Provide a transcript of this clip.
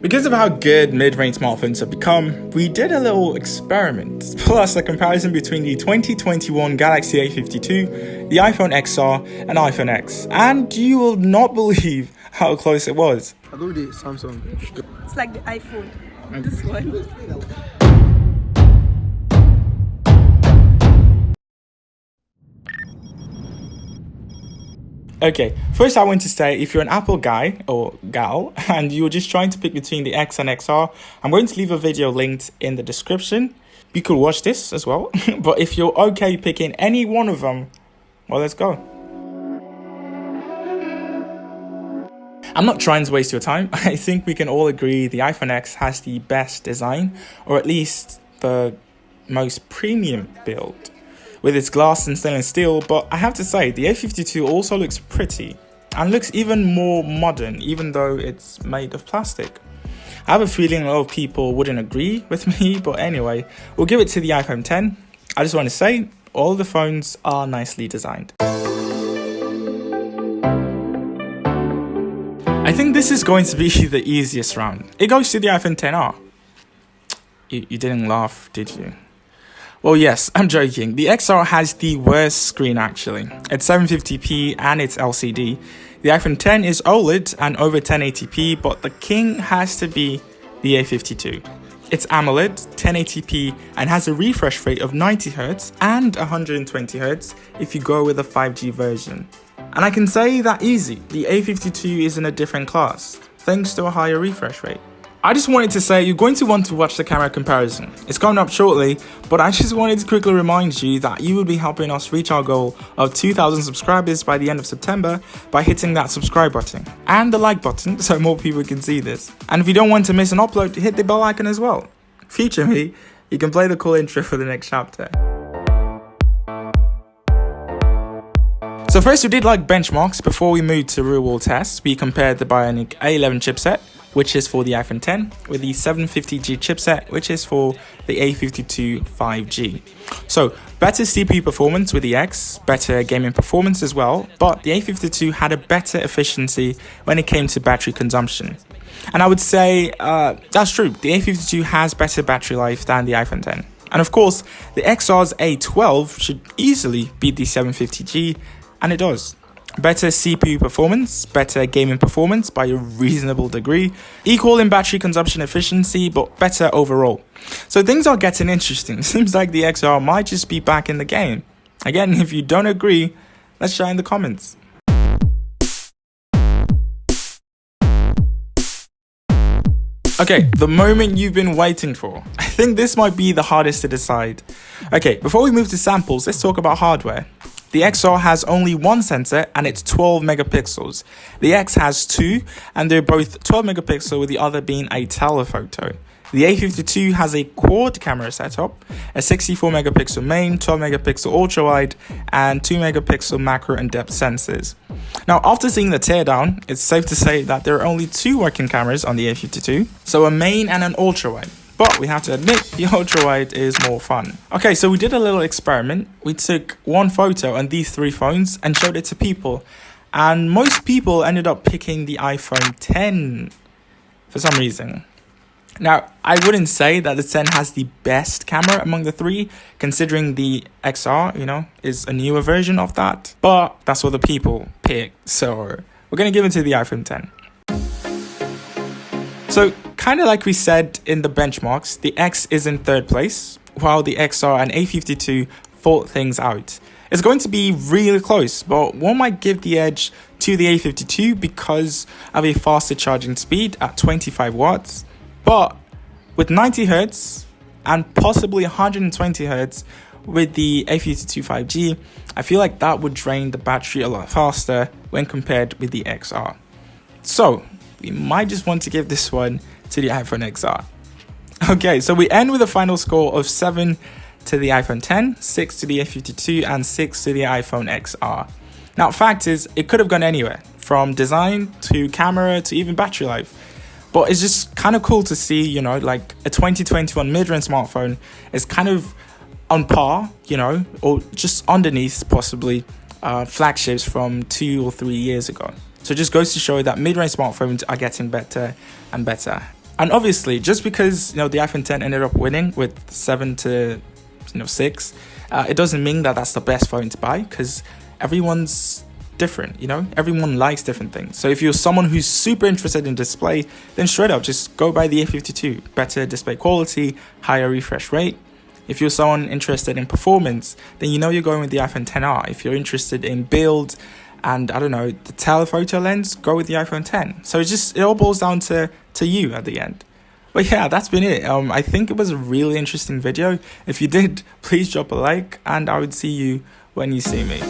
Because of how good mid-range smartphones have become, we did a little experiment, plus a comparison between the 2021 Galaxy A52, the iPhone XR, and iPhone X, and you will not believe how close it was. I go with the Samsung. It's like the iPhone. This one. Okay, first I want to say, if you're an Apple guy or gal and you're just trying to pick between the X and XR, I'm going to leave a video linked in the description. You could watch this as well, but if you're okay picking any one of them, well, let's go. I'm not trying to waste your time. I think we can all agree the iPhone X has the best design, or at least the most premium build, with its glass and stainless steel. But I have to say, the A52 also looks pretty and looks even more modern, even though it's made of plastic. I have a feeling a lot of people wouldn't agree with me, but anyway, we'll give it to the iPhone X. I just want to say, all the phones are nicely designed. I think this is going to be the easiest round. It goes to the iPhone XR. You didn't laugh, did you? Well, yes, I'm joking. The XR has the worst screen actually. It's 750p and it's LCD. The iPhone X is OLED and over 1080p, but the king has to be the A52. It's AMOLED, 1080p, and has a refresh rate of 90Hz and 120Hz if you go with a 5G version. And I can say that easy, the A52 is in a different class, thanks to a higher refresh rate. I just wanted to say you're going to want to watch the camera comparison. It's coming up shortly, but I just wanted to quickly remind you that you will be helping us reach our goal of 2,000 subscribers by the end of September by hitting that subscribe button and the like button so more people can see this. And if you don't want to miss an upload, hit the bell icon as well. Feature me, you can play the cool intro for the next chapter. So first we did like benchmarks. Before we moved to real world tests, we compared the Bionic A11 chipset, which is for the iPhone X, with the 750G chipset, which is for the A52 5G. So better CPU performance with the X, better gaming performance as well, but the A52 had a better efficiency when it came to battery consumption. And I would say that's true, the A52 has better battery life than the iPhone X. And of course, the XR's A12 should easily beat the 750G, and it does. Better CPU performance, better gaming performance by a reasonable degree, equal in battery consumption efficiency, but better overall. So things are getting interesting. Seems like the XR might just be back in the game. Again, if you don't agree, let's share in the comments. Okay, the moment you've been waiting for. I think this might be the hardest to decide. Okay, before we move to samples, let's talk about hardware. The XR has only one sensor and it's 12 megapixels. The X has two and they're both 12 megapixel with the other being a telephoto. The A52 has a quad camera setup, a 64 megapixel main, 12 megapixel ultra wide and 2 megapixel macro and depth sensors. Now after seeing the teardown, it's safe to say that there are only two working cameras on the A52, so a main and an ultra wide. But we have to admit, the ultra-wide is more fun. Okay, so we did a little experiment. We took one photo on these three phones and showed it to people. And most people ended up picking the iPhone X for some reason. Now, I wouldn't say that the X has the best camera among the three, considering the XR, is a newer version of that. But that's what the people picked, so we're going to give it to the iPhone X. So, kind of like we said in the benchmarks, the X is in third place, while the XR and A52 fought things out. It's going to be really close, but one might give the edge to the A52 because of a faster charging speed at 25 watts. But with 90 Hz and possibly 120 Hz with the A52 5G, I feel like that would drain the battery a lot faster when compared with the XR. So, we might just want to give this one to the iPhone XR. Okay, so we end with a final score of 7 to the iPhone X, 6 to the A52, and 6 to the iPhone XR. Now, fact is, it could have gone anywhere, from design to camera to even battery life. But it's just kind of cool to see, like a 2021 mid-range smartphone is kind of on par, or just underneath possibly flagships from 2 or 3 years ago. So it just goes to show that mid-range smartphones are getting better and better. And obviously, just because the iPhone 10 ended up winning with 7 to 6, it doesn't mean that that's the best phone to buy, because everyone's different. Everyone likes different things. So if you're someone who's super interested in display, then straight up just go buy the A52. Better display quality, higher refresh rate. If you're someone interested in performance, then you're going with the iPhone XR. If you're interested in build and, I don't know, the telephoto lens, go with the iPhone 10. So it all boils down to you at the end. But yeah, that's been it. I think it was a really interesting video. If you did, please drop a like, and I would see you when you see me.